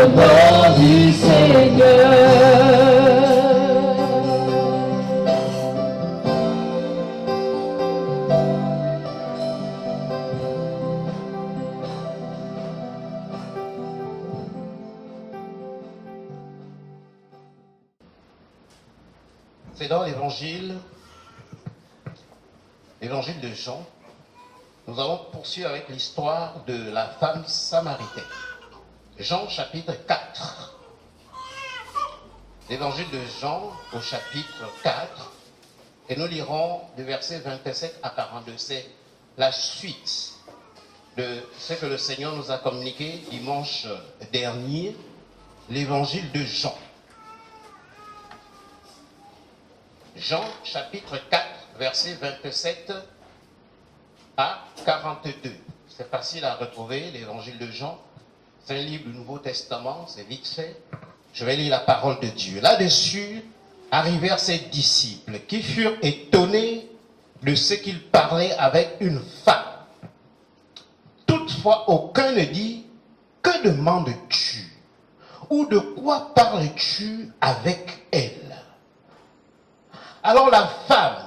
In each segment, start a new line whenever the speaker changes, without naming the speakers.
le nom du Seigneur.
C'est dans l'évangile de Jean. Nous allons poursuivre avec l'histoire de la femme samaritaine. Jean chapitre 4. L'évangile de Jean au chapitre 4. Et nous lirons du verset 27 à 42. C'est la suite de ce que le Seigneur nous a communiqué dimanche dernier, l'évangile de Jean. Jean chapitre 4, verset 27 à 42. C'est facile à retrouver, l'évangile de Jean. C'est un livre du Nouveau Testament, c'est vite fait. Je vais lire la parole de Dieu. Là-dessus, arrivèrent ses disciples qui furent étonnés de ce qu'il parlait avec une femme. Toutefois, aucun ne dit, « Que demandes-tu? Ou de quoi parles-tu avec elle ?» Alors la femme,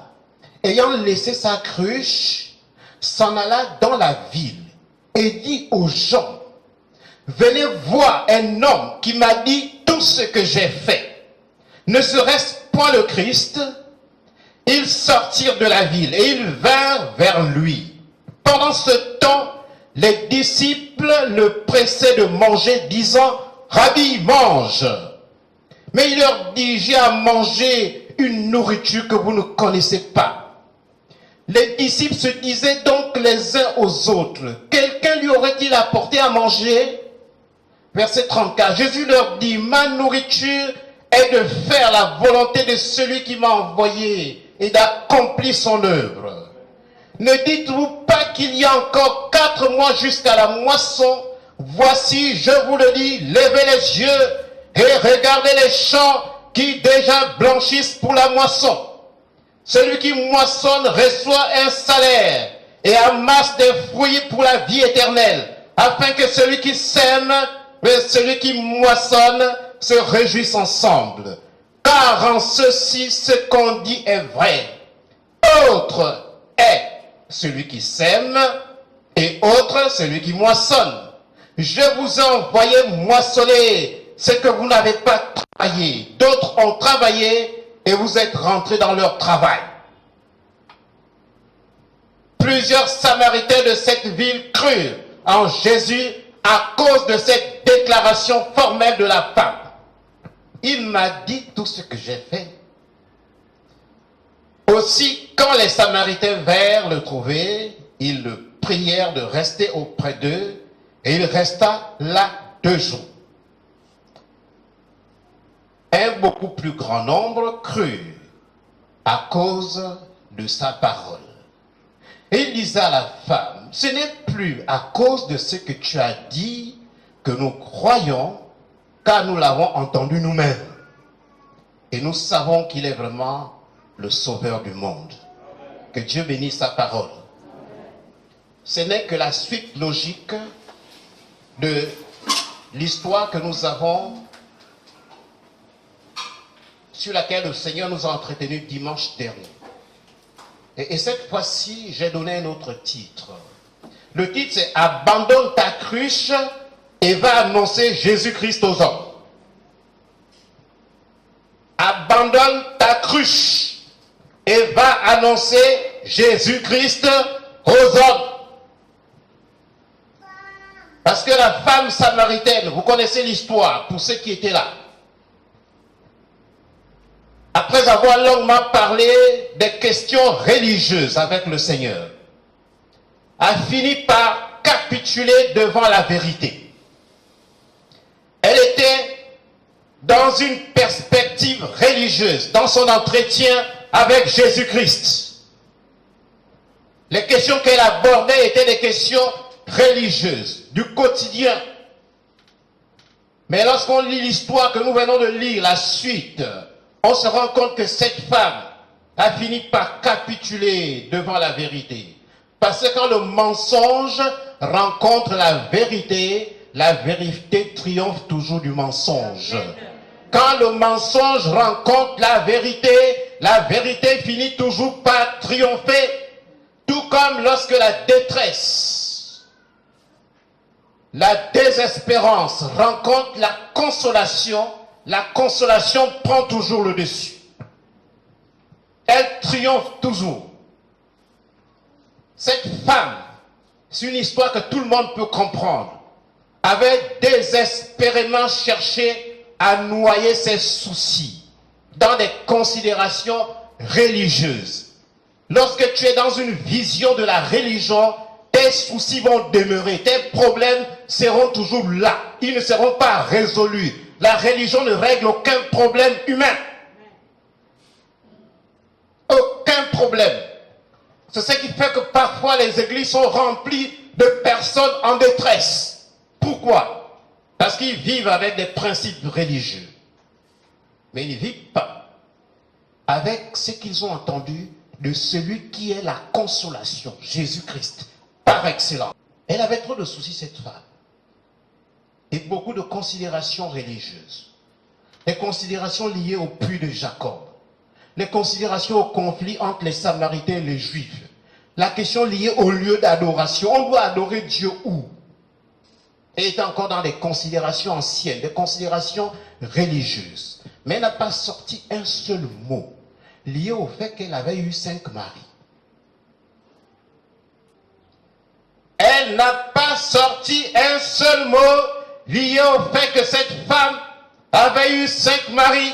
ayant laissé sa cruche, s'en alla dans la ville et dit aux gens, « Venez voir un homme qui m'a dit tout ce que j'ai fait. Ne serait-ce point le Christ ?» Ils sortirent de la ville et ils vinrent vers lui. Pendant ce temps, les disciples le pressaient de manger, disant, « Rabbi, mange !» Mais il leur dit, « J'ai à manger une nourriture que vous ne connaissez pas. » Les disciples se disaient donc les uns aux autres, « Quelqu'un lui aurait-il apporté à manger ?» Verset 34, Jésus leur dit, « Ma nourriture est de faire la volonté de celui qui m'a envoyé et d'accomplir son œuvre. Ne dites-vous pas qu'il y a encore 4 mois jusqu'à la moisson? Voici, je vous le dis, levez les yeux et regardez les champs qui déjà blanchissent pour la moisson. Celui qui moissonne reçoit un salaire et amasse des fruits pour la vie éternelle, afin que celui qui sème et celui qui moissonne se réjouissent ensemble. Car en ceci, ce qu'on dit est vrai. Autre est celui qui sème et autre celui qui moissonne. Je vous ai envoyé moissonner ce que vous n'avez pas travaillé. D'autres ont travaillé et vous êtes rentrés dans leur travail. Plusieurs Samaritains de cette ville crurent en Jésus à cause de cette déclaration formelle de la femme. Il m'a dit tout ce que j'ai fait. Aussi, quand les Samaritains vinrent le trouver, ils le prièrent de rester auprès d'eux et il resta là 2 jours. Un beaucoup plus grand nombre crut à cause de sa parole. Et il disait à la femme, « Ce n'est plus à cause de ce que tu as dit que nous croyons, car nous l'avons entendu nous-mêmes. Et nous savons qu'il est vraiment le sauveur du monde. » Que Dieu bénisse sa parole. Ce n'est que la suite logique de l'histoire que nous avons, sur laquelle le Seigneur nous a entretenus dimanche dernier. Et cette fois-ci, j'ai donné un autre titre. Le titre, c'est « Abandonne ta cruche et va annoncer Jésus-Christ aux hommes ». Abandonne ta cruche et va annoncer Jésus-Christ aux hommes. Parce que la femme samaritaine, vous connaissez l'histoire, pour ceux qui étaient là. Après avoir longuement parlé des questions religieuses avec le Seigneur, a fini par capituler devant la vérité. Elle était dans une perspective religieuse, dans son entretien avec Jésus-Christ. Les questions qu'elle abordait étaient des questions religieuses, du quotidien. Mais lorsqu'on lit l'histoire que nous venons de lire, la suite, on se rend compte que cette femme a fini par capituler devant la vérité. Parce que quand le mensonge rencontre la vérité la vérité triomphe toujours du mensonge. Quand le mensonge rencontre la vérité finit toujours par triompher. Tout comme lorsque la détresse, la désespérance rencontre la consolation prend toujours le dessus. Elle triomphe toujours. Cette femme, c'est une histoire que tout le monde peut comprendre, avait désespérément cherché à noyer ses soucis dans des considérations religieuses. Lorsque tu es dans une vision de la religion, tes soucis vont demeurer, tes problèmes seront toujours là, ils ne seront pas résolus. La religion ne règle aucun problème humain. Aucun problème. C'est ce qui fait que parfois les églises sont remplies de personnes en détresse. Pourquoi? Parce qu'ils vivent avec des principes religieux. Mais ils ne vivent pas avec ce qu'ils ont entendu de celui qui est la consolation, Jésus-Christ, par excellence. Elle avait trop de soucis, cette femme. Et beaucoup de considérations religieuses. Des considérations liées au puits de Jacob. Les considérations au conflit entre les Samaritains et les Juifs. La question liée au lieu d'adoration. On doit adorer Dieu où? Elle était encore dans des considérations anciennes, des considérations religieuses. Mais elle n'a pas sorti un seul mot lié au fait qu'elle avait eu 5 maris. Elle n'a pas sorti un seul mot lié au fait que cette femme avait eu 5 maris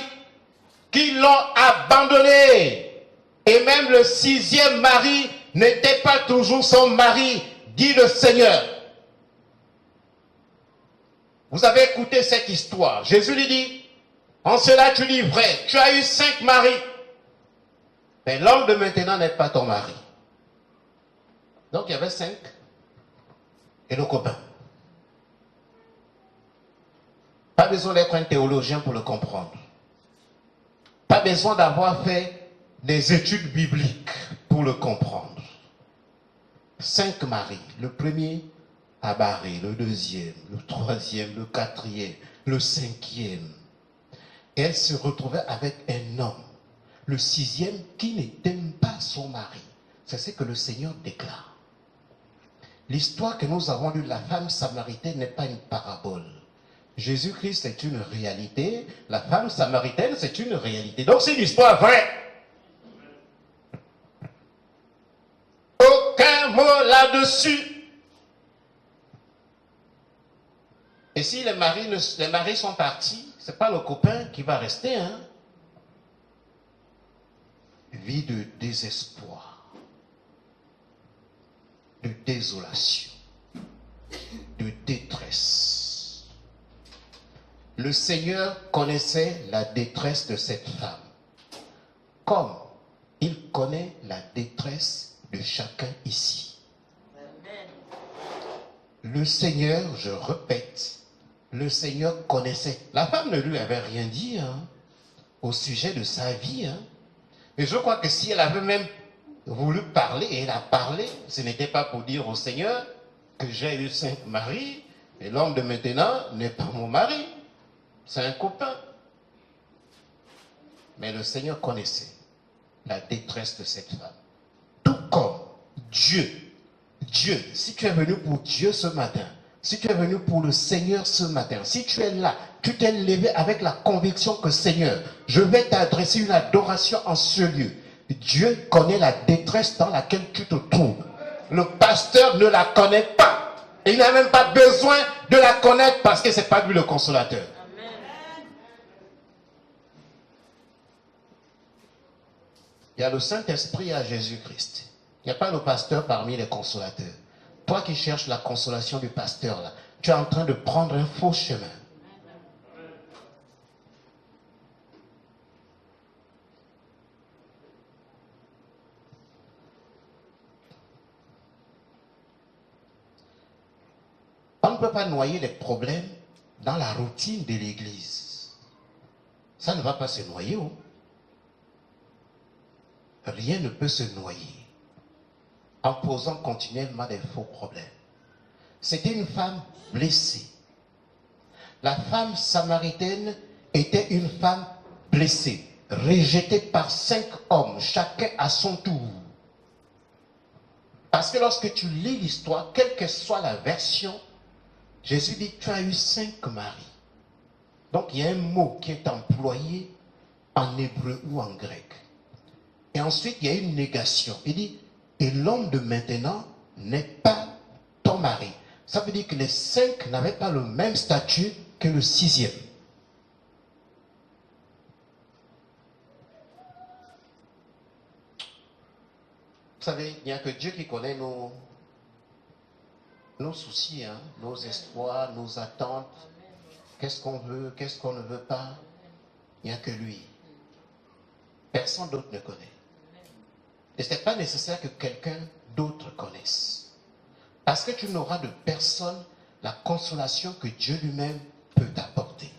qui l'ont abandonnée. Et même le 6e mari n'était pas toujours son mari, dit le Seigneur. Vous avez écouté cette histoire. Jésus lui dit, en cela tu dis vrai, tu as eu 5 maris. Mais l'homme de maintenant n'est pas ton mari. Donc il y avait 5 et le copain. Pas besoin d'être un théologien pour le comprendre. Pas besoin d'avoir fait des études bibliques pour le comprendre. 5 maris. Le premier a barré, le deuxième, le troisième, le quatrième, le 5e. Et elle se retrouvait avec un homme, le 6e, qui n'était pas son mari. C'est ce que le Seigneur déclare. L'histoire que nous avons lue de la femme samaritaine n'est pas une parabole. Jésus-Christ est une réalité, la femme samaritaine c'est une réalité. Donc c'est une histoire vraie. Aucun mot là-dessus. Et si les maris sont partis, ce n'est pas le copain qui va rester. Hein? Vie de désespoir, de désolation, de détresse. Le Seigneur connaissait la détresse de cette femme, comme il connaît la détresse de chacun ici. Le Seigneur, je répète, le Seigneur connaissait. La femme ne lui avait rien dit au sujet de sa vie. Mais je crois que si elle avait même voulu parler, et elle a parlé, ce n'était pas pour dire au Seigneur que j'ai eu 5 maris, et l'homme de maintenant n'est pas mon mari, c'est un copain. Mais le Seigneur connaissait la détresse de cette femme. Tout comme Dieu, si tu es venu pour Dieu ce matin, si tu es venu pour le Seigneur ce matin, si tu es là, tu t'es levé avec la conviction que Seigneur, je vais t'adresser une adoration en ce lieu. Dieu connaît la détresse dans laquelle tu te trouves. Le pasteur ne la connaît pas. Et il n'a même pas besoin de la connaître parce que ce n'est pas lui le consolateur. Il y a le Saint-Esprit et Jésus-Christ. Il n'y a pas le pasteur parmi les consolateurs. Toi qui cherches la consolation du pasteur, là, tu es en train de prendre un faux chemin. On ne peut pas noyer les problèmes dans la routine de l'église. Ça ne va pas se noyer. Oh. Rien ne peut se noyer en posant continuellement des faux problèmes. C'était une femme blessée, La femme samaritaine était une femme blessée, rejetée par 5 hommes, chacun à son tour. Parce que lorsque tu lis l'histoire, quelle que soit la version, Jésus dit, tu as eu 5 maris. Donc il y a un mot qui est employé en hébreu ou en grec. Et ensuite, il y a une négation. Il dit, et l'homme de maintenant n'est pas ton mari. Ça veut dire que les 5 n'avaient pas le même statut que le 6e. Vous savez, il n'y a que Dieu qui connaît nos soucis, hein, nos espoirs, nos attentes. Qu'est-ce qu'on veut, qu'est-ce qu'on ne veut pas. Il n'y a que lui. Personne d'autre ne connaît. Et ce n'est pas nécessaire que quelqu'un d'autre connaisse. Parce que tu n'auras de personne la consolation que Dieu lui-même peut t'apporter.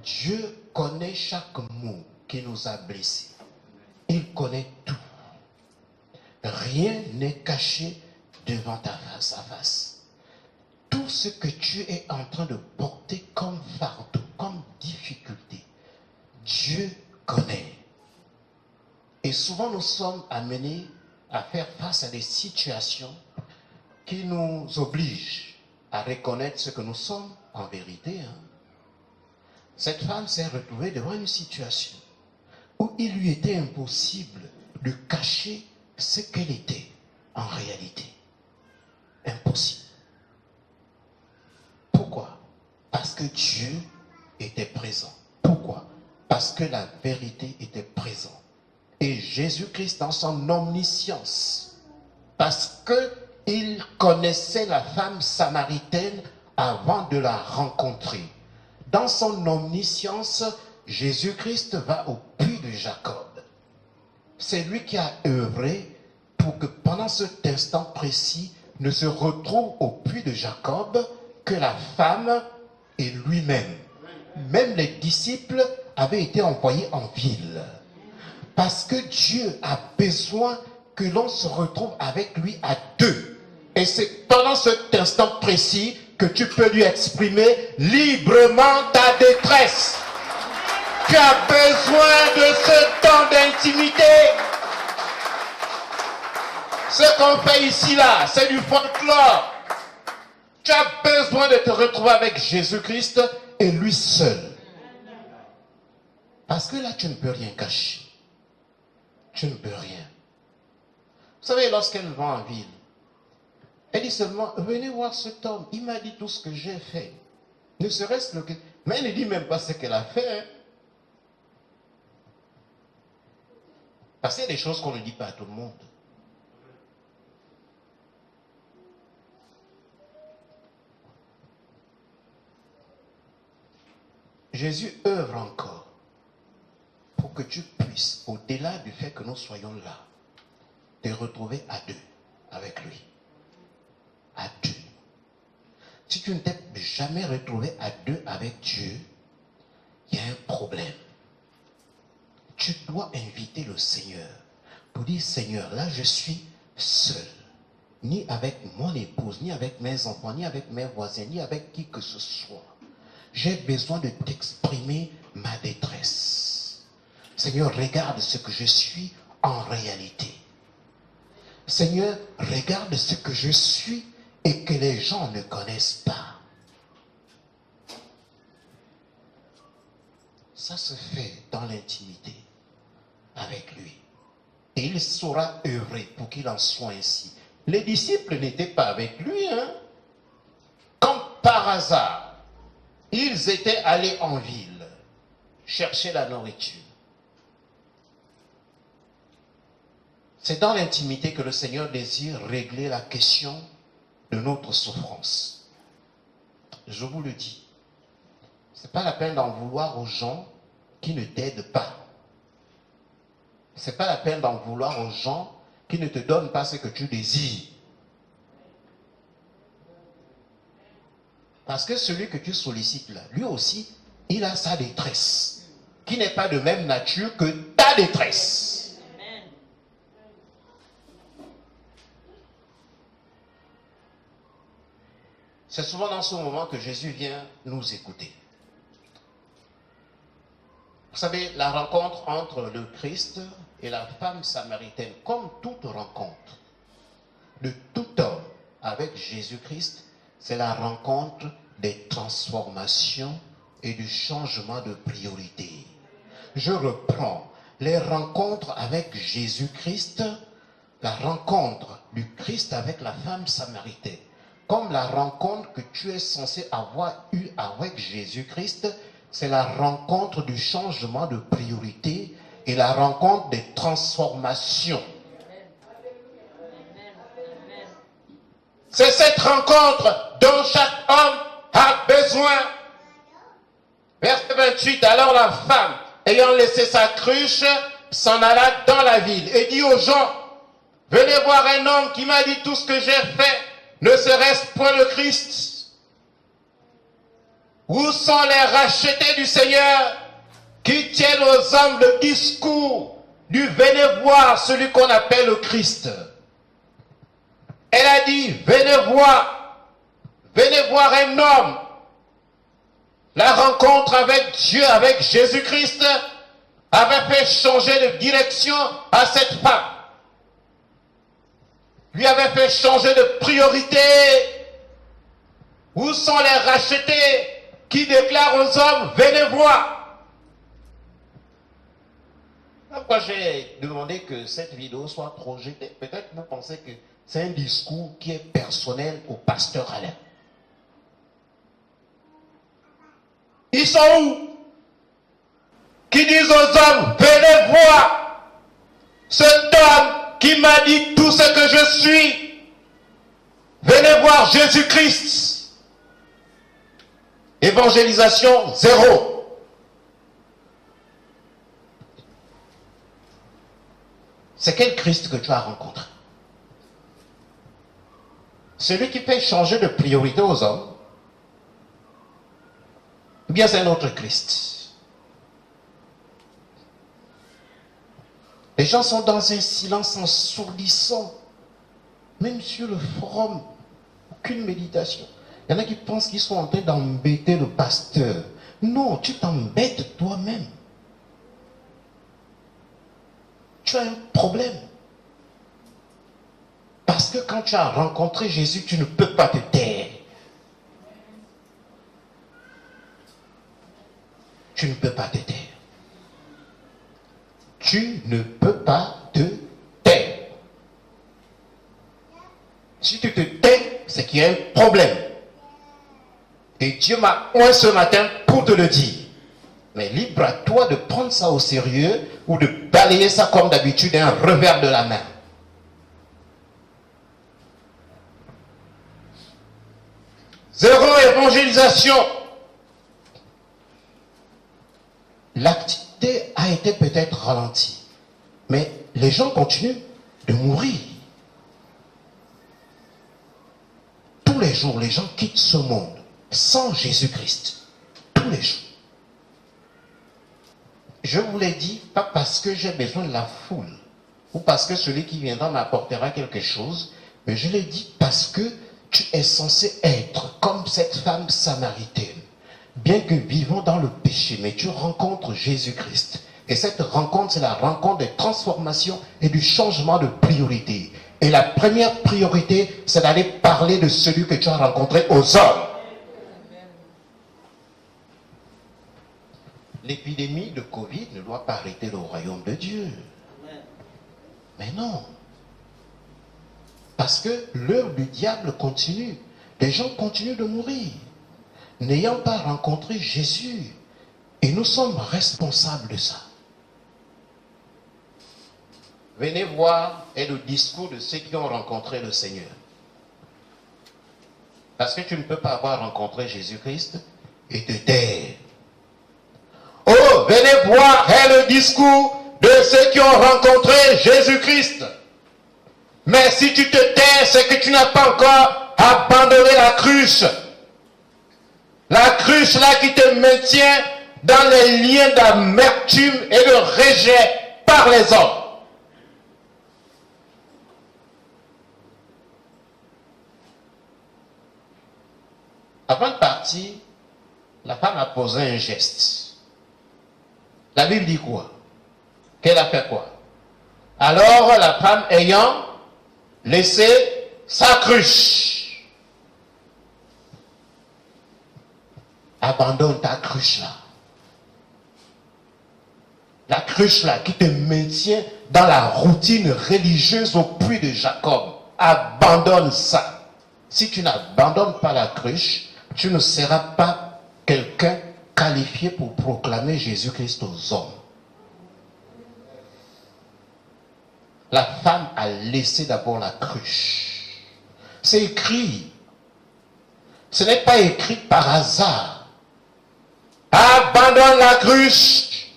Dieu connaît chaque mot qui nous a blessés. Il connaît tout. Rien n'est caché devant ta face à face. Tout ce que tu es en train de porter comme fardeau, comme difficulté, Dieu connaît. Et souvent nous sommes amenés à faire face à des situations qui nous obligent à reconnaître ce que nous sommes en vérité. Cette femme s'est retrouvée devant une situation où il lui était impossible de cacher ce qu'elle était en réalité. Impossible. Pourquoi? Parce que Dieu était présent. Pourquoi? Parce que la vérité était présente. Et Jésus-Christ dans son omniscience, parce qu'il connaissait la femme samaritaine avant de la rencontrer. Dans son omniscience, Jésus-Christ va au puits de Jacob. C'est lui qui a œuvré pour que pendant cet instant précis ne se retrouve au puits de Jacob que la femme et lui-même. Même les disciples avaient été envoyés en ville. Parce que Dieu a besoin que l'on se retrouve avec lui à deux. Et c'est pendant cet instant précis que tu peux lui exprimer librement ta détresse. Tu as besoin de ce temps d'intimité. Ce qu'on fait ici là, c'est du folklore. Tu as besoin de te retrouver avec Jésus-Christ et lui seul. Parce que là, tu ne peux rien cacher. Tu ne peux rien. Vous savez, lorsqu'elle va en ville, elle dit seulement, venez voir cet homme, il m'a dit tout ce que j'ai fait. Ne serait-ce que... Mais elle ne dit même pas ce qu'elle a fait. Hein. Parce qu'il y a des choses qu'on ne dit pas à tout le monde. Jésus œuvre encore pour que tu puisses, au-delà du fait que nous soyons là, te retrouver à deux avec lui. À deux. Si tu ne t'es jamais retrouvé à deux avec Dieu, il y a un problème. Tu dois inviter le Seigneur pour dire, Seigneur, là je suis seul. Ni avec mon épouse, ni avec mes enfants, ni avec mes voisins, ni avec qui que ce soit. J'ai besoin de t'exprimer ma détresse. Seigneur, regarde ce que je suis en réalité. Seigneur, regarde ce que je suis et que les gens ne connaissent pas. Ça se fait dans l'intimité avec lui. Et il saura œuvrer pour qu'il en soit ainsi. Les disciples n'étaient pas avec lui. Comme par hasard, ils étaient allés en ville chercher la nourriture. C'est dans l'intimité que le Seigneur désire régler la question de notre souffrance. Je vous le dis. Ce n'est pas la peine d'en vouloir aux gens qui ne t'aident pas. Ce n'est pas la peine d'en vouloir aux gens qui ne te donnent pas ce que tu désires. Parce que celui que tu sollicites là, lui aussi, il a sa détresse, qui n'est pas de même nature que ta détresse. C'est souvent dans ce moment que Jésus vient nous écouter. Vous savez, la rencontre entre le Christ et la femme samaritaine, comme toute rencontre de tout homme avec Jésus-Christ, c'est la rencontre des transformations et du changement de priorité. Je reprends. Les rencontres avec Jésus-Christ, la rencontre du Christ avec la femme samaritaine, comme la rencontre que tu es censé avoir eue avec Jésus-Christ, c'est la rencontre du changement de priorité et la rencontre des transformations. C'est cette rencontre dont chaque homme a besoin. Verset 28, alors la femme, ayant laissé sa cruche, s'en alla dans la ville et dit aux gens, venez voir un homme qui m'a dit tout ce que j'ai fait, ne serait-ce point le Christ? Où sont les rachetés du Seigneur qui tiennent aux hommes le discours du venez voir celui qu'on appelle le Christ? Elle a dit, venez voir un homme. La rencontre avec Dieu, avec Jésus-Christ, avait fait changer de direction à cette femme. Lui avait fait changer de priorité. Où sont les rachetés qui déclarent aux hommes, venez voir? Pourquoi j'ai demandé que cette vidéo soit projetée? Peut-être vous pensez que c'est un discours qui est personnel au pasteur Alain. Ils sont où? Qui disent aux hommes, venez voir cet homme qui m'a dit tout ce que je suis. Venez voir Jésus-Christ. Évangélisation zéro. C'est quel Christ que tu as rencontré? Celui qui fait changer de priorité aux hommes? Ou bien c'est un autre Christ? Les gens sont dans un silence ensourdissant. Même sur le forum, aucune méditation. Il y en a qui pensent qu'ils sont en train d'embêter le pasteur. Non, tu t'embêtes toi-même. Tu as un problème. Parce que quand tu as rencontré Jésus, tu ne peux pas te taire. Tu ne peux pas te taire. Tu ne peux pas te taire. Si tu te tais, c'est qu'il y a un problème. Et Dieu m'a oint ce matin pour te le dire. Mais libre à toi de prendre ça au sérieux ou de balayer ça comme d'habitude d'un revers de la main. Zéro évangélisation. L'activité a été peut-être ralentie, mais les gens continuent de mourir. Tous les jours, les gens quittent ce monde sans Jésus-Christ. Tous les jours. Je vous l'ai dit, pas parce que j'ai besoin de la foule, ou parce que celui qui viendra m'apportera quelque chose, mais je l'ai dit parce que tu es censé être comme cette femme samaritaine. Bien que vivant dans le péché, mais tu rencontres Jésus-Christ. Et cette rencontre, c'est la rencontre des transformations et du changement de priorité. Et la première priorité, c'est d'aller parler de celui que tu as rencontré aux hommes. L'épidémie de Covid ne doit pas arrêter le royaume de Dieu. Mais non. Parce que l'œuvre du diable continue. Les gens continuent de mourir, n'ayant pas rencontré Jésus. Et nous sommes responsables de ça. Venez voir est le discours de ceux qui ont rencontré le Seigneur. Parce que tu ne peux pas avoir rencontré Jésus-Christ et te taire. Oh, venez voir est le discours de ceux qui ont rencontré Jésus-Christ. Mais si tu te tais, c'est que tu n'as pas encore abandonné la cruche. La cruche là qui te maintient dans les liens d'amertume et de rejet par les hommes. Avant de partir, la femme a posé un geste. La Bible dit quoi? Qu'elle a fait quoi? Alors la femme ayant laissé sa cruche. Abandonne ta cruche là. La cruche là qui te maintient dans la routine religieuse au puits de Jacob. Abandonne ça. Si tu n'abandonnes pas la cruche, tu ne seras pas quelqu'un qualifié pour proclamer Jésus-Christ aux hommes. La femme a laissé d'abord la cruche. C'est écrit. Ce n'est pas écrit par hasard. Abandonne la cruche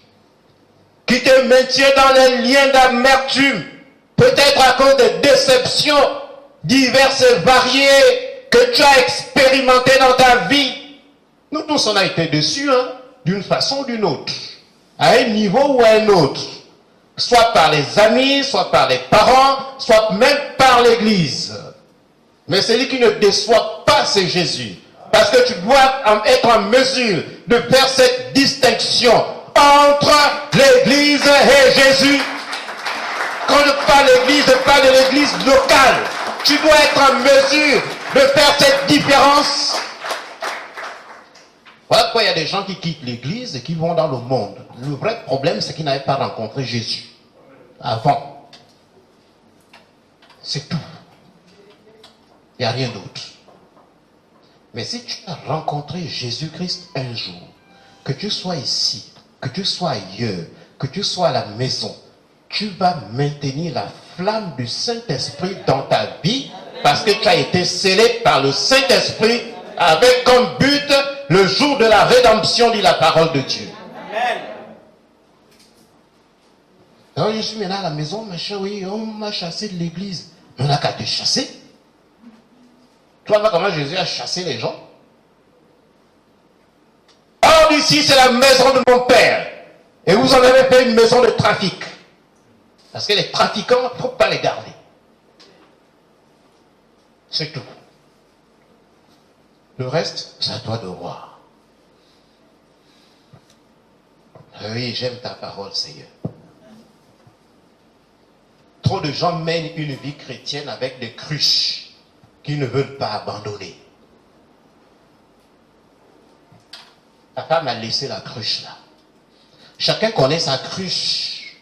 qui te maintient dans les liens d'amertume. Peut-être à cause des déceptions diverses et variées que tu as expérimentées dans ta vie. Nous tous, on a été déçus, d'une façon ou d'une autre. À un niveau ou à un autre. Soit par les amis, soit par les parents, soit même par l'église. Mais celui qui ne déçoit pas, c'est Jésus. Parce que tu dois être en mesure de faire cette distinction entre l'église et Jésus. Quand je parle d'église, je parle de l'église locale. Tu dois être en mesure de faire cette différence. Voilà pourquoi il y a des gens qui quittent l'église et qui vont dans le monde. Le vrai problème, c'est qu'ils n'avaient pas rencontré Jésus avant. C'est tout. Il n'y a rien d'autre. Mais si tu as rencontré Jésus-Christ un jour, que tu sois ici, que tu sois ailleurs, que tu sois à la maison, tu vas maintenir la flamme du Saint-Esprit dans ta vie parce que tu as été scellé par le Saint-Esprit avec comme but le jour de la rédemption, dit la parole de Dieu. Amen. Alors je suis maintenant à la maison, machin, oui, on m'a chassé de l'église. Mais on n'a qu'à te chasser. Tu vois pas comment Jésus a chassé les gens? Or ici, c'est la maison de mon Père. Et vous en avez fait une maison de trafic. Parce que les trafiquants, il ne faut pas les garder. C'est tout. Le reste, c'est à toi de voir. Oui, j'aime ta parole, Seigneur. Trop de gens mènent une vie chrétienne avec des cruches qu'ils ne veulent pas abandonner. La femme a laissé la cruche là. Chacun connaît sa cruche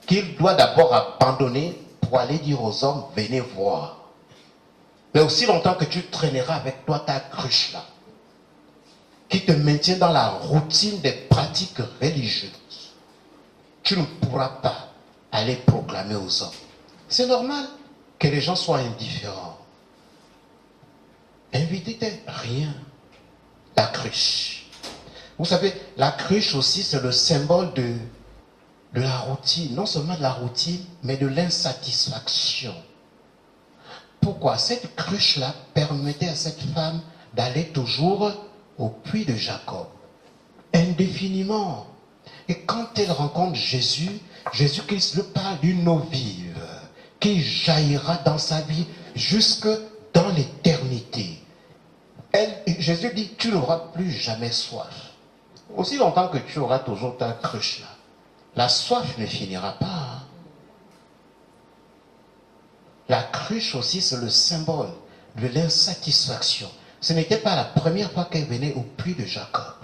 qu'il doit d'abord abandonner pour aller dire aux hommes, venez voir. Mais aussi longtemps que tu traîneras avec toi ta cruche là, qui te maintient dans la routine des pratiques religieuses, tu ne pourras pas aller proclamer aux hommes. C'est normal que les gens soient indifférents. Invitez rien. La cruche. Vous savez, la cruche aussi, c'est le symbole de la routine. Non seulement de la routine, mais de l'insatisfaction. Pourquoi? Cette cruche-là permettait à cette femme d'aller toujours au puits de Jacob. Indéfiniment. Et quand elle rencontre Jésus, Jésus-Christ lui parle d'une eau vive qui jaillira dans sa vie jusque dans l'éternité. Jésus dit, tu n'auras plus jamais soif. Aussi longtemps que tu auras toujours ta cruche là, la soif ne finira pas. La cruche aussi, c'est le symbole de l'insatisfaction. Ce n'était pas la première fois qu'elle venait au puits de Jacob.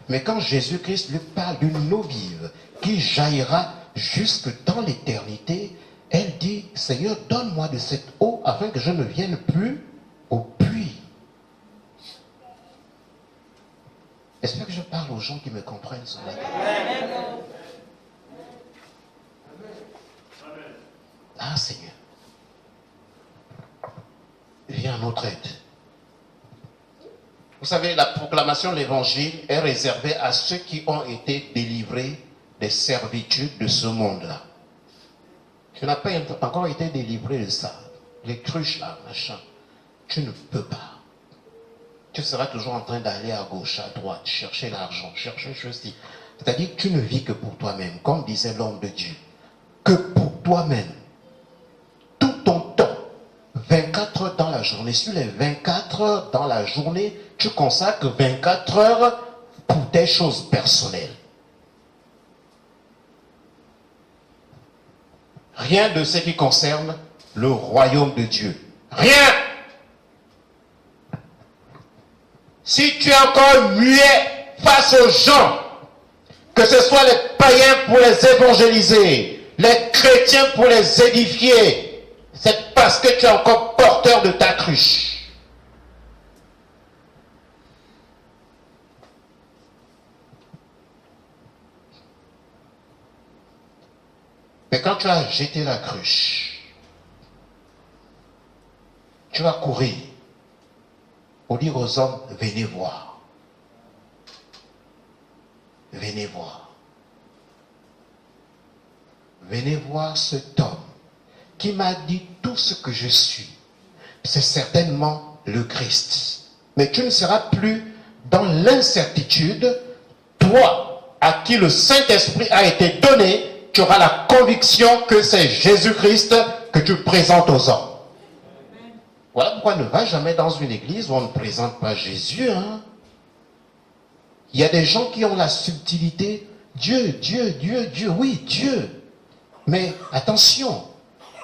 Mais quand Jésus-Christ lui parle d'une eau vive qui jaillira jusque dans l'éternité, elle dit, Seigneur, donne-moi de cette eau afin que je ne vienne plus au puits. J'espère que je parle aux gens qui me comprennent ce matin. Ah, Seigneur. Viens à notre aide. Vous savez, la proclamation de l'évangile est réservée à ceux qui ont été délivrés des servitudes de ce monde-là. Tu n'as pas encore été délivré de ça. Les cruches là, machin. Tu ne peux pas. Tu seras toujours en train d'aller à gauche, à droite, chercher l'argent, chercher ceci. C'est-à-dire que tu ne vis que pour toi-même, comme disait l'homme de Dieu. Que pour toi-même. Tout ton temps, 24 24 heures dans la journée. Sur les 24 heures dans la journée, tu consacres 24 heures pour tes choses personnelles. Rien de ce qui concerne le royaume de Dieu. Rien. Si tu es encore muet face aux gens, que ce soit les païens pour les évangéliser, les chrétiens pour les édifier, c'est parce que tu es encore porteur de ta cruche. Mais quand tu as jeté la cruche, tu vas courir pour dire aux hommes, venez voir. Venez voir. Venez voir cet homme qui m'a dit tout ce que je suis. C'est certainement le Christ. Mais tu ne seras plus dans l'incertitude. Toi, à qui le Saint-Esprit a été donné, tu auras la conviction que c'est Jésus-Christ que tu présentes aux hommes. Voilà pourquoi ne va jamais dans une église où on ne présente pas Jésus. Il y a des gens qui ont la subtilité. Dieu, Dieu, Dieu, Dieu. Oui, Dieu. Mais attention,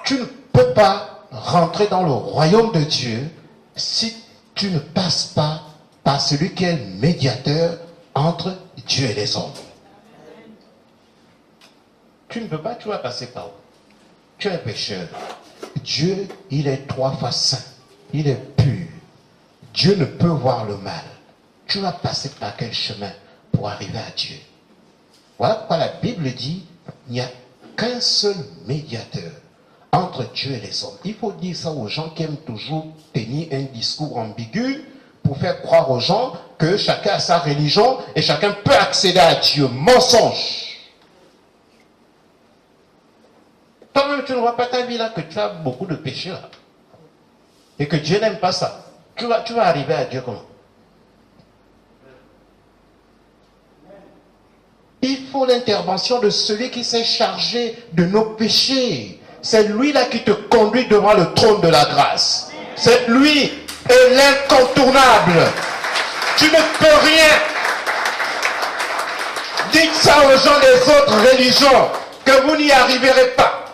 tu ne peux pas rentrer dans le royaume de Dieu si tu ne passes pas par celui qui est le médiateur entre Dieu et les hommes. Tu ne peux pas, tu vas passer par où? Tu es un pécheur. Dieu, il est 3 fois saint. Il est pur. Dieu ne peut voir le mal. Tu vas passer par quel chemin pour arriver à Dieu? Voilà pourquoi la Bible dit, il n'y a qu'un seul médiateur entre Dieu et les hommes. Il faut dire ça aux gens qui aiment toujours tenir un discours ambigu pour faire croire aux gens que chacun a sa religion et chacun peut accéder à Dieu. Mensonge. Toi-même, tu ne vois pas ta vie là, que tu as beaucoup de péchés là. Et que Dieu n'aime pas ça. Tu vas arriver à Dieu comment? Il faut l'intervention de celui qui s'est chargé de nos péchés. C'est lui là qui te conduit devant le trône de la grâce. C'est lui est l'incontournable. Tu ne peux rien. Dites ça aux gens des autres religions, que vous n'y arriverez pas.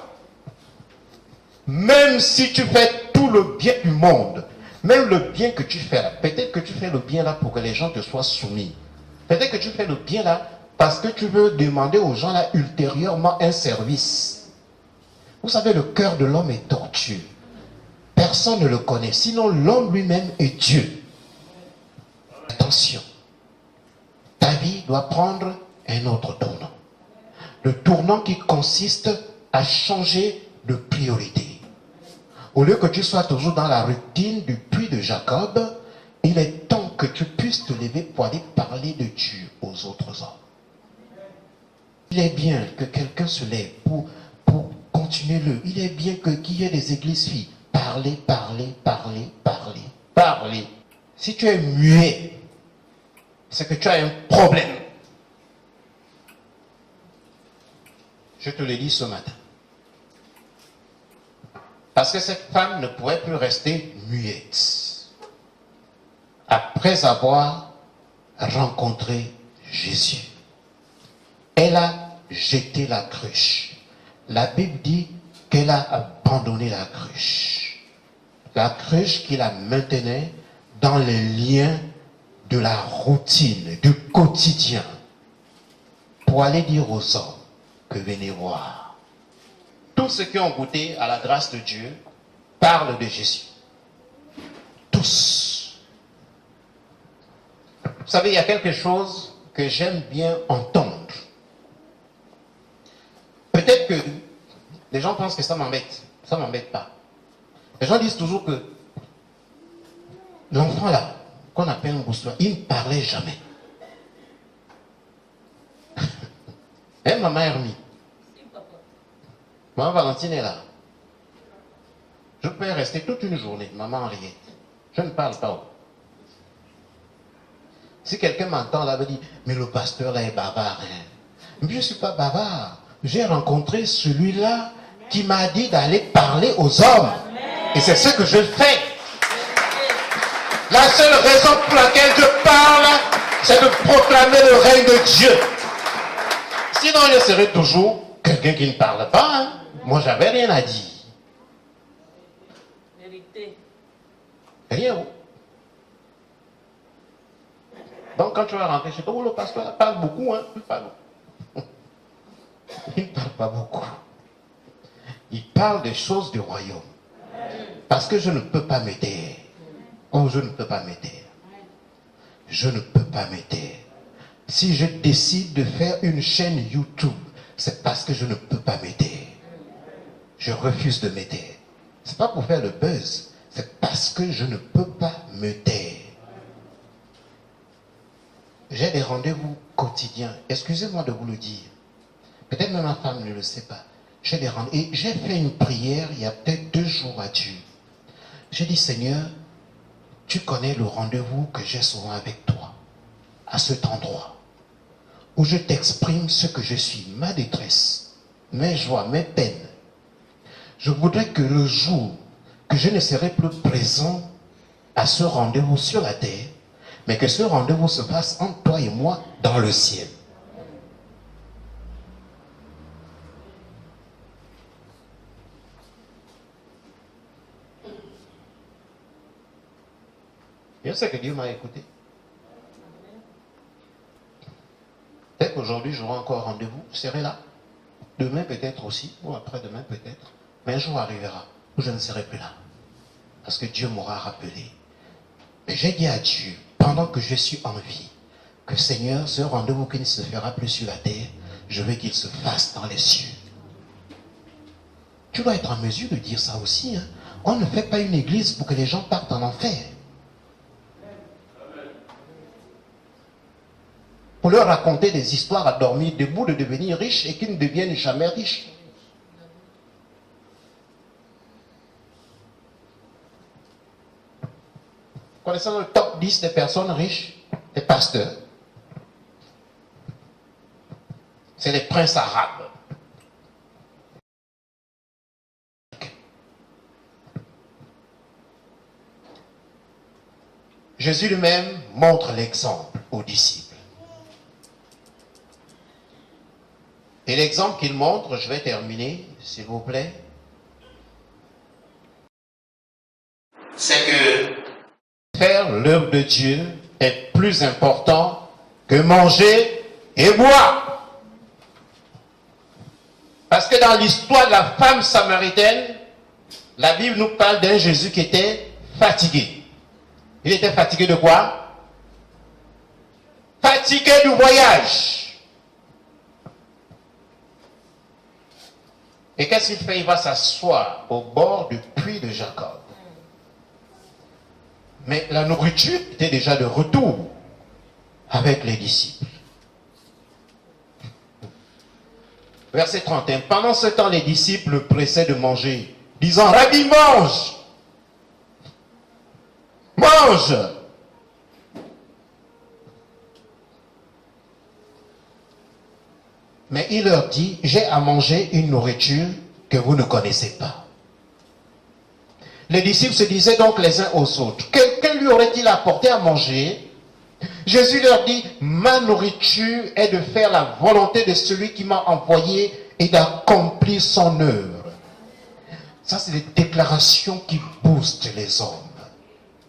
Même si tu fais tout le bien du monde, même le bien que tu fais là, peut-être que tu fais le bien là pour que les gens te soient soumis. Peut-être que tu fais le bien là parce que tu veux demander aux gens là ultérieurement un service. Vous savez, le cœur de l'homme est tortueux. Personne ne le connaît, sinon l'homme lui-même est Dieu. Attention, ta vie doit prendre un autre tournant. Le tournant qui consiste à changer de priorité. Au lieu que tu sois toujours dans la routine du puits de Jacob, il est temps que tu puisses te lever pour aller parler de Dieu aux autres hommes. Il est bien que quelqu'un se lève pour continuer le. Il est bien qu'il y ait des églises filles. Parler, parler, parler, parler, parler. Si tu es muet, c'est que tu as un problème. Je te le dis ce matin. Parce que cette femme ne pouvait plus rester muette. Après avoir rencontré Jésus, elle a jeté la cruche. La Bible dit qu'elle a abandonné la cruche. La cruche qui la maintenait dans les liens de la routine, du quotidien, pour aller dire aux hommes que venez voir. Tous ceux qui ont goûté à la grâce de Dieu parlent de Jésus. Tous. Vous savez, il y a quelque chose que j'aime bien entendre. Peut-être que les gens pensent que ça m'embête. Ça ne m'embête pas. Les gens disent toujours que l'enfant là, qu'on appelle Ngoussoua, il ne parlait jamais. Hein, maman Hermie? Maman Valentine est là. Je peux rester toute une journée, maman Henriette. Je ne parle pas. Si quelqu'un m'entend là, va dire, mais le pasteur là est bavard. Mais je ne suis pas bavard. J'ai rencontré celui-là qui m'a dit d'aller parler aux hommes. Et c'est ce que je fais. La seule raison pour laquelle je parle, c'est de proclamer le règne de Dieu. Sinon, je serais toujours quelqu'un qui ne parle pas. Hein. Moi, j'avais rien à dire.
Vérité.
Rien. Donc, quand tu vas rentrer chez toi, le pasteur parle beaucoup. Hein. Il parle Il ne parle pas beaucoup. Il parle des choses du royaume. Parce que je ne peux pas me taire. Oh, je ne peux pas me taire. Je ne peux pas me taire. Si je décide de faire une chaîne YouTube, c'est parce que je ne peux pas me taire. Je refuse de me taire. C'est pas pour faire le buzz. C'est parce que je ne peux pas me taire. J'ai des rendez-vous quotidiens. Excusez-moi de vous le dire. Peut-être même ma femme ne le sait pas. J'ai des rendez-vous. Et j'ai fait une prière il y a peut-être 2 jours à Dieu. J'ai dit, Seigneur, tu connais le rendez-vous que j'ai souvent avec toi, à cet endroit, où je t'exprime ce que je suis, ma détresse, mes joies, mes peines. Je voudrais que le jour que je ne serai plus présent à ce rendez-vous sur la terre, mais que ce rendez-vous se fasse entre toi et moi dans le ciel. Je sais que Dieu m'a écouté. Peut-être qu'aujourd'hui j'aurai encore rendez-vous, je serai là. Demain peut-être aussi, ou après-demain peut-être. Mais un jour arrivera où je ne serai plus là. Parce que Dieu m'aura rappelé. Mais j'ai dit à Dieu, pendant que je suis en vie, que Seigneur, ce rendez-vous qui ne se fera plus sur la terre, je veux qu'il se fasse dans les cieux. Tu dois être en mesure de dire ça aussi. Hein. On ne fait pas une église pour que les gens partent en enfer. Pour leur raconter des histoires à dormir debout, de devenir riches et qu'ils ne deviennent jamais riches. Connaissant le top 10 des personnes riches, des pasteurs, c'est les princes arabes. Jésus lui-même montre l'exemple aux disciples. Et l'exemple qu'il montre, je vais terminer, s'il vous plaît, c'est que faire l'œuvre de Dieu est plus important que manger et boire. Parce que dans l'histoire de la femme samaritaine, la Bible nous parle d'un Jésus qui était fatigué. Il était fatigué de quoi? Fatigué du voyage. Et qu'est-ce qu'il fait? Il va s'asseoir au bord du puits de Jacob. Mais la nourriture était déjà de retour avec les disciples. Verset 31. Pendant ce temps, les disciples le pressaient de manger, disant, Rabbi, mange! Mange! Mais il leur dit, j'ai à manger une nourriture que vous ne connaissez pas. Les disciples se disaient donc les uns aux autres, quelqu'un lui aurait-il apporté à manger? Jésus leur dit, ma nourriture est de faire la volonté de celui qui m'a envoyé et d'accomplir son œuvre. Ça, c'est des déclarations qui boostent les hommes.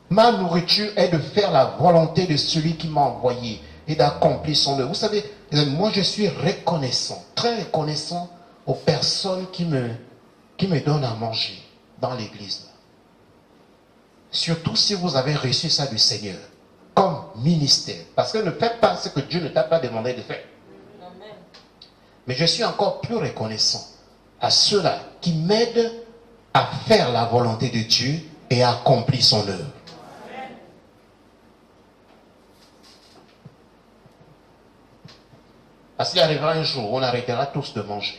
Ma nourriture est de faire la volonté de celui qui m'a envoyé et d'accomplir son œuvre. Vous savez, moi je suis reconnaissant, très reconnaissant aux personnes qui me donnent à manger dans l'église. Surtout si vous avez reçu ça du Seigneur, comme ministère. Parce que ne faites pas ce que Dieu ne t'a pas demandé de faire. Amen. Mais je suis encore plus reconnaissant à ceux-là qui m'aident à faire la volonté de Dieu et à accomplir son œuvre. Parce qu'il arrivera un jour où on arrêtera tous de manger.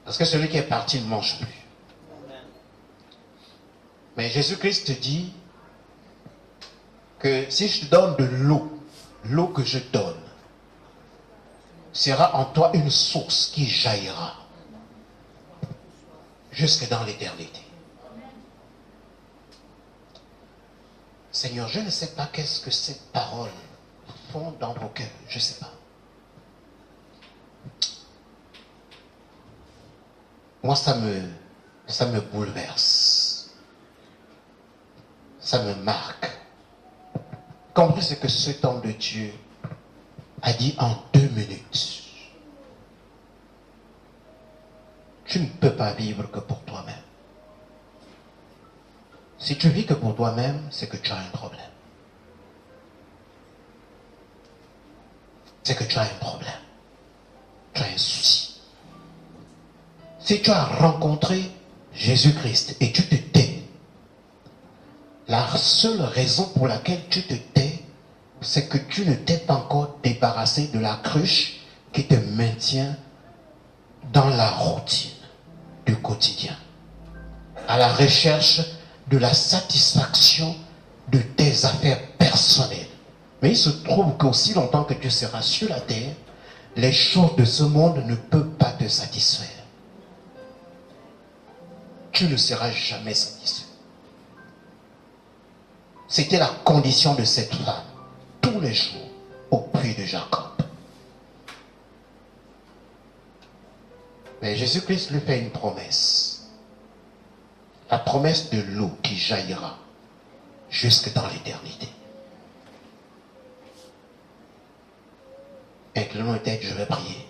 Parce que celui qui est parti ne mange plus. Mais Jésus-Christ te dit que si je te donne de l'eau, l'eau que je donne sera en toi une source qui jaillira. jusque dans l'éternité. Seigneur, je ne sais pas qu'est-ce que ces paroles font dans vos cœurs, je ne sais pas. Moi, ça me bouleverse. Ça me marque. Comprenez ce que cet homme de Dieu a dit en 2 minutes. Tu ne peux pas vivre que pour toi-même. Si tu vis que pour toi-même, c'est que tu as un problème. C'est que tu as un problème. Tu as un souci. Si tu as rencontré Jésus-Christ et tu te tais, la seule raison pour laquelle tu te tais, c'est que tu ne t'es pas encore débarrassé de la cruche qui te maintient dans la routine du quotidien, à la recherche de la satisfaction de tes affaires personnelles. Mais il se trouve qu'aussi longtemps que tu seras sur la terre, les choses de ce monde ne peuvent pas te satisfaire. Tu ne seras jamais satisfait. C'était la condition de cette femme, tous les jours, au puits de Jacob. Mais Jésus-Christ lui fait une promesse. La promesse de l'eau qui jaillira jusque dans l'éternité. Inclinons nos têtes, je vais prier.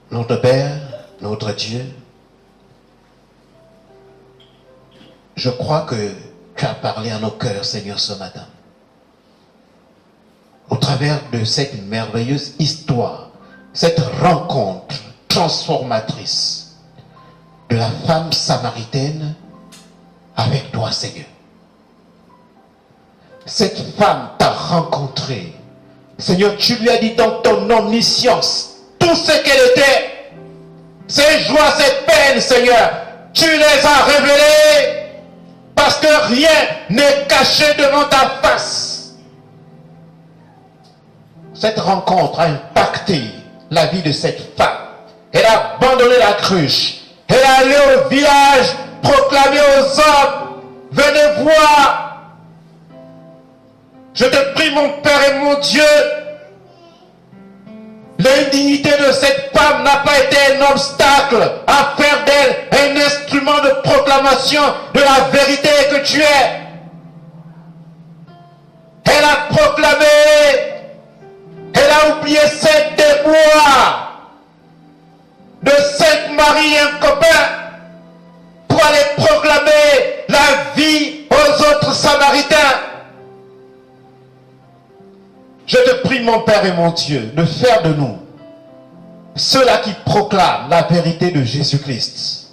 Notre Père, notre Dieu, je crois que tu as parlé à nos cœurs, Seigneur, ce matin. Au travers de cette merveilleuse histoire, cette rencontre transformatrice de la femme samaritaine avec toi, Seigneur. Cette femme t'a rencontré. Seigneur, tu lui as dit dans ton omniscience tout ce qu'elle était. Ses joies, ses peines, Seigneur, tu les as révélées parce que rien n'est caché devant ta face. Cette rencontre a impacté la vie de cette femme. Elle a abandonné la cruche. Elle est allée au village proclamer aux hommes, venez voir. Je te prie, mon Père et mon Dieu, l'indignité de cette femme n'a pas été un obstacle à faire d'elle un instrument de proclamation de la vérité que tu es. Elle a proclamé, elle a oublié ses déboires de Sainte Marie, un copain, pour aller proclamer la vie aux autres Samaritains. Je te prie, mon Père et mon Dieu, de faire de nous ceux-là qui proclament la vérité de Jésus-Christ.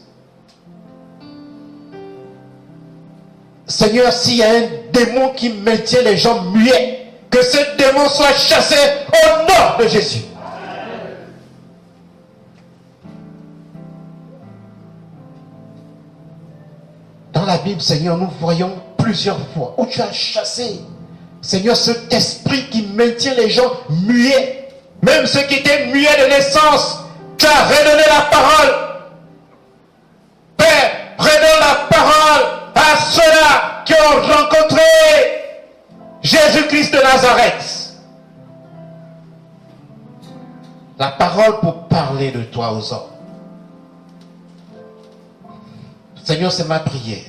Seigneur, s'il y a un démon qui maintient les gens muets, que ce démon soit chassé au nom de Jésus. Dans la Bible, Seigneur, nous voyons plusieurs fois où tu as chassé, Seigneur, cet esprit qui maintient les gens muets, même ceux qui étaient muets de naissance. Tu as redonné la parole. Père, redonne la parole à ceux-là qui ont rencontré Jésus-Christ de Nazareth. La parole pour parler de toi aux hommes. Seigneur, c'est ma prière.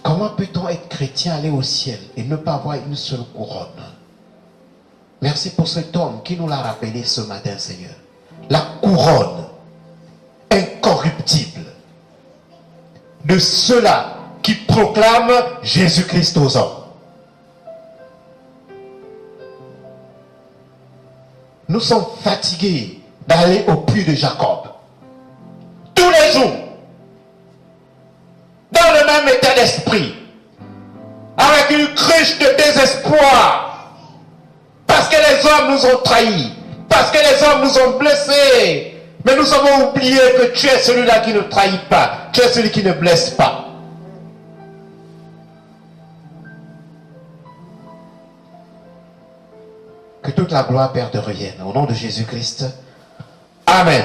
Comment peut-on être chrétien, aller au ciel et ne pas avoir une seule couronne? Merci pour cet homme qui nous l'a rappelé ce matin, Seigneur. La couronne incorruptible de ceux-là qui proclament Jésus-Christ aux hommes. Nous sommes fatigués d'aller au puits de Jacob. Tous les jours. Dans le même état d'esprit. Avec une cruche de désespoir. Parce que les hommes nous ont trahis. Parce que les hommes nous ont blessés. Mais nous avons oublié que tu es celui-là qui ne trahit pas. Tu es celui qui ne blesse pas. Que toute la gloire, Père de Reyen. Au nom de Jésus-Christ. Amen.